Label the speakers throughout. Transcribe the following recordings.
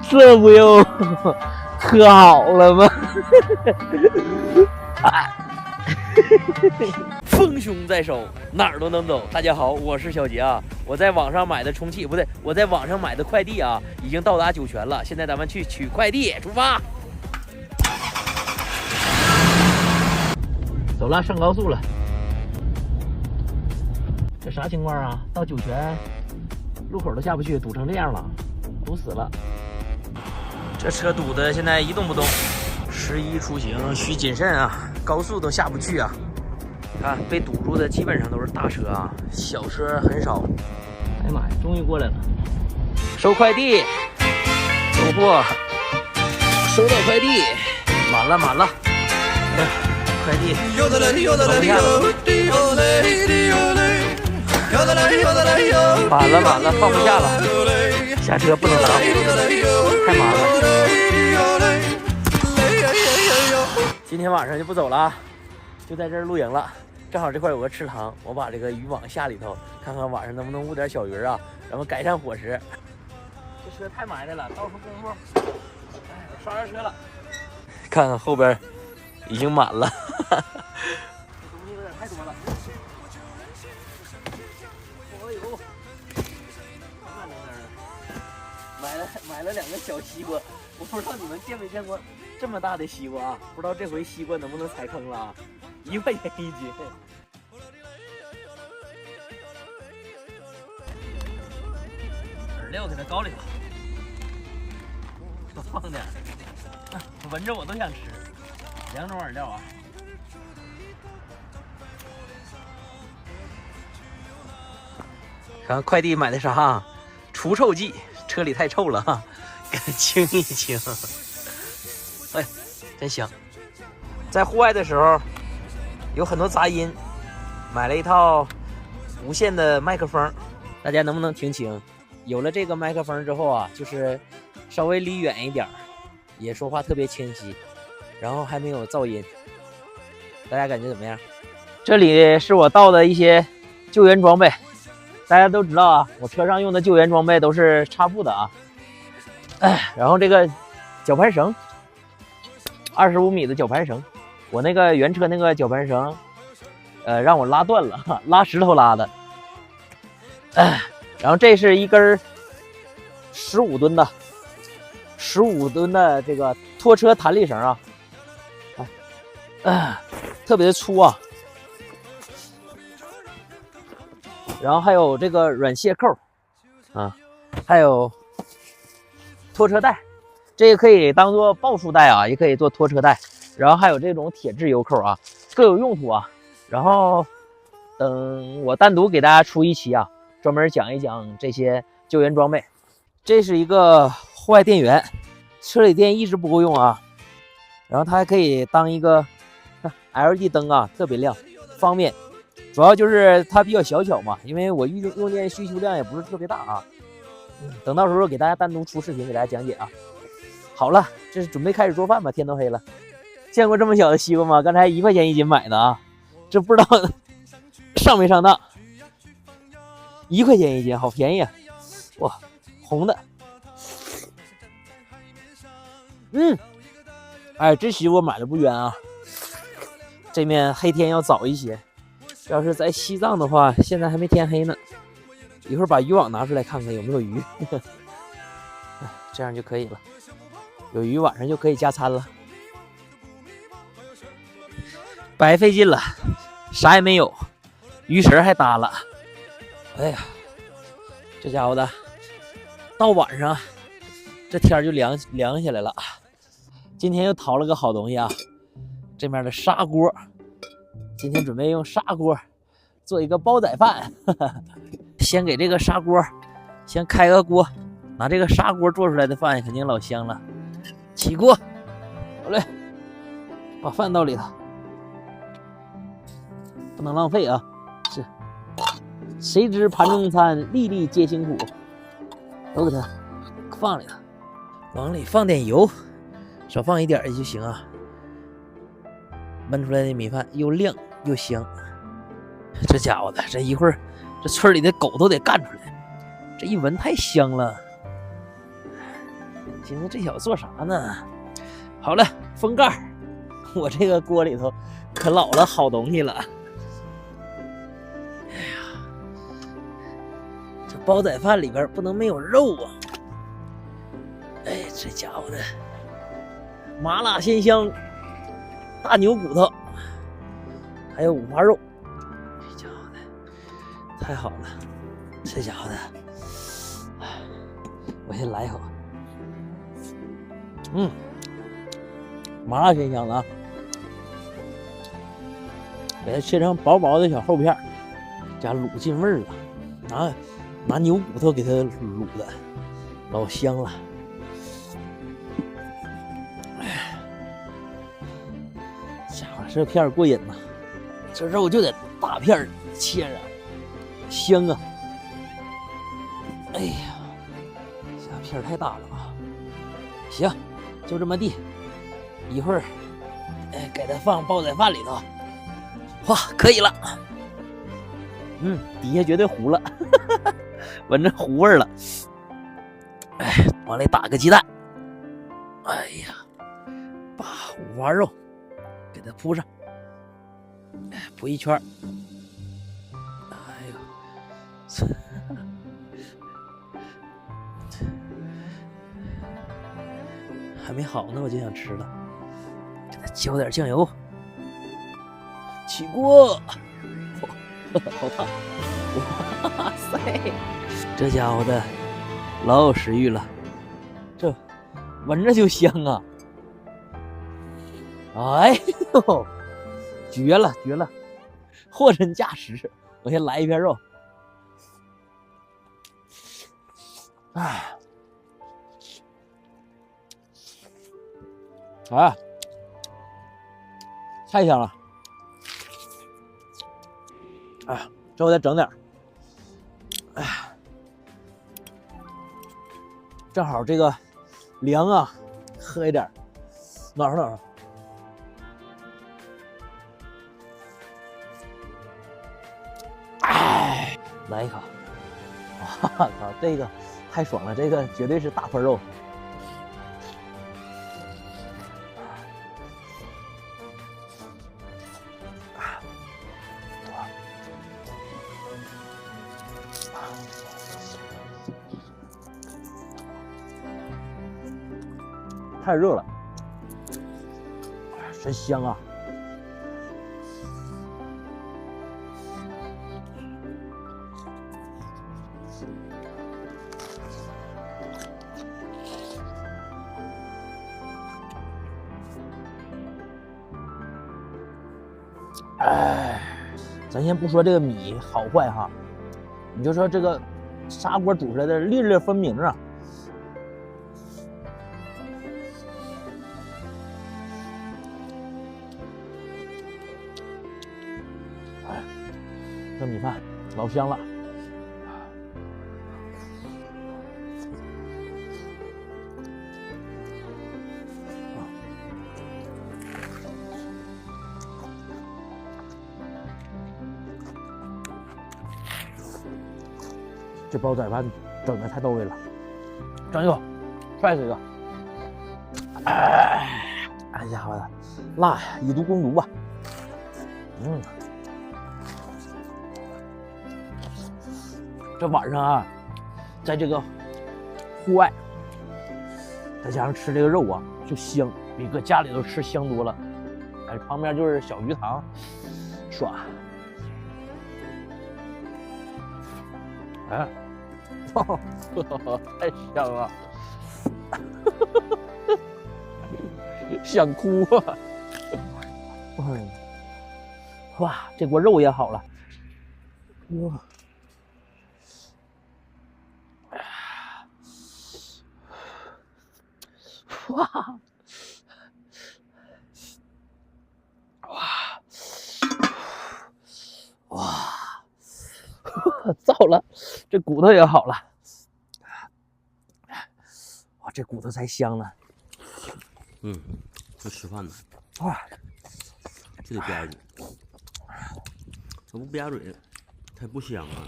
Speaker 1: 这不又可好了吗？丰胸在手，哪儿都能走。大家好，我是小杰啊。我在网上买的充气，不对，我在网上买的快递啊，已经到达酒泉了。现在咱们去取快递，出发。走了，上高速了。这啥情况啊？到酒泉路口都下不去，堵成这样了，堵死了。这车堵的现在一动不动。11出行需谨慎啊，高速都下不去啊。看被堵住的基本上都是大车啊，小车很少。哎呀妈呀，终于过来了！收快递，收货，收到快递，满了满了。哎，快递放不下了，满了满了，放不下了。下车不能拿，太麻烦。今天晚上就不走了，就在这儿露营了。正好这块有个池塘，我把这个渔网下里头，看看晚上能不能捂点小鱼啊，然后改善伙食。这车太埋汰了，到时候功夫，哎，刷上车了。看看后边已经满了，这东西有点太多了。哦呦，看着那儿，买了2个小西瓜，我不知道你们见没见过这么大的西瓜啊？不知道这回西瓜能不能踩坑了啊？1块钱1斤。饵料给它搞里头，多放点，闻着我都想吃。2种饵料啊。看快递买的啥啊？除臭剂，车里太臭了哈，给它清一清。哎，真香！在户外的时候有很多杂音，买了一套无线的麦克风，大家能不能听清？有了这个麦克风之后啊，就是稍微离远一点，也说话特别清晰，然后还没有噪音。大家感觉怎么样？这里是我到的一些救援装备，大家都知道啊，我车上用的救援装备都是插布的啊。然后这个绞盘绳，25米的绞盘绳，我那个原车那个绞盘绳，让我拉断了，拉石头拉的。然后这是一根15吨的这个拖车弹力绳啊，特别的粗啊。然后还有这个软卸扣啊，还有拖车带，这个可以当做抱束带啊，也可以做拖车带。然后还有这种铁质油扣啊，各有用途啊。然后等我单独给大家出一期啊，专门讲一讲这些救援装备。这是一个户外电源，车里电一直不够用啊。然后它还可以当一个 LED 灯啊，特别亮，方便。主要就是它比较小巧嘛，因为我用电需求量也不是特别大啊。等到时候给大家单独出视频给大家讲解啊。好了，这是准备开始做饭吧，天都黑了。见过这么小的西瓜吗？刚才1块钱1斤买的啊，这不知道上没上当。1块钱1斤，好便宜啊！哇，红的。哎，这西瓜买的不冤啊。这面黑天要早一些，要是在西藏的话，现在还没天黑呢。一会儿把渔网拿出来看看有没有鱼，这样就可以了。有鱼晚上就可以加餐了。白费劲了，啥也没有，鱼食还搭了。哎呀，这家伙的，到晚上这天就凉下来了。今天又淘了个好东西啊，这面的砂锅。今天准备用砂锅做一个煲仔饭。先给这个砂锅先开个锅，拿这个砂锅做出来的饭肯定老香了。起锅，好嘞，把饭倒里头，不能浪费啊！是，谁知盘中餐，粒粒皆辛苦，都给它放里头，往里放点油，少放一点就行啊。焖出来的米饭又亮又香，这家伙的，这一会儿这村里的狗都得干出来，这一闻太香了。今天这小子做啥呢？好了，封盖儿。我这个锅里头可老了好东西了。哎呀，这煲仔饭里边不能没有肉啊！哎，这家伙的麻辣鲜香大牛骨头，还有五花肉，这家伙的太好了！这家伙的，我先来一口。麻辣鲜香的啊，给它切成薄薄的小厚片，加卤进味儿了，拿牛骨头给它卤的，老香了。家伙，这片过瘾呐！这肉就得大片切着，香啊！哎呀，这片太大了啊！行，就这么地。一会儿，给它放煲仔饭里头。哇，可以了。底下绝对糊了，闻着糊味了。往里打个鸡蛋。哎呀，把五花肉给它铺上，铺一圈。哎呦，还没好呢，我就想吃了。给它浇点酱油，起锅，好烫！哇塞，这家伙的老有食欲了，这闻着就香啊！哎呦，绝了绝了，货真价实！我先来一片肉，太香了！这我再整点，正好这个凉啊，喝一点，暖和暖和。来一口！我靠，这个太爽了，这个绝对是大块肉。太热了，真香啊！咱先不说这个米好坏哈，你就说这个砂锅煮出来的粒粒分明啊。这米饭老香了，这煲仔饭整的太到位了，整一口，帅死一个！哎家伙的，辣呀，以毒攻毒吧。这晚上啊，在这个户外，再加上吃这个肉啊，就香，比搁家里头吃香多了。旁边就是小鱼塘，爽。太香了，想哭啊！哇，这锅肉也好了，哇！糟了，这骨头也好了，哇，这骨头才香呢。
Speaker 2: 这吃饭呢，
Speaker 1: 哇，
Speaker 2: 这得吧嘴，它不吧嘴，它不香啊。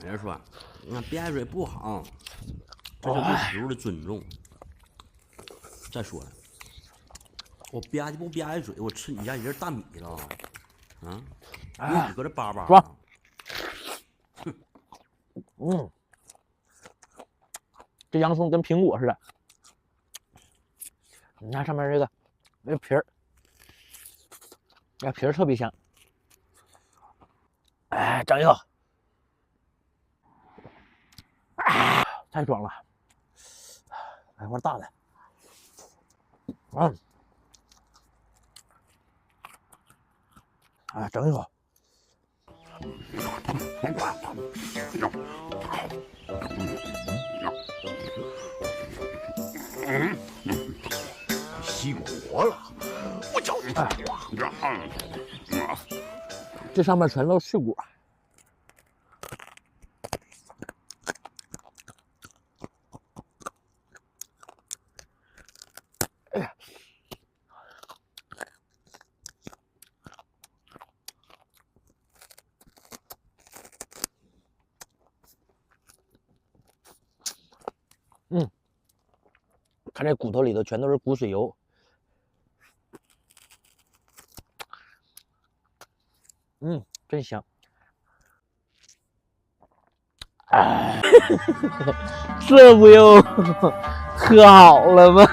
Speaker 2: 人说那吧嘴不好，这是对食物的尊重。再说了，我吧唧不吧唧嘴，我吃你家一粒大米了，啊，你搁这叭叭。
Speaker 1: 爽。这洋葱跟苹果似的，你看上面这个皮儿，这皮儿特别香。哎，整一口，太爽了！来块大的，哎，整一口。
Speaker 3: 熄火了，我叫你
Speaker 1: 这上面全都是碎果。哎呀，看这骨头里头全都是骨髓油。真香。这不又喝好了吗？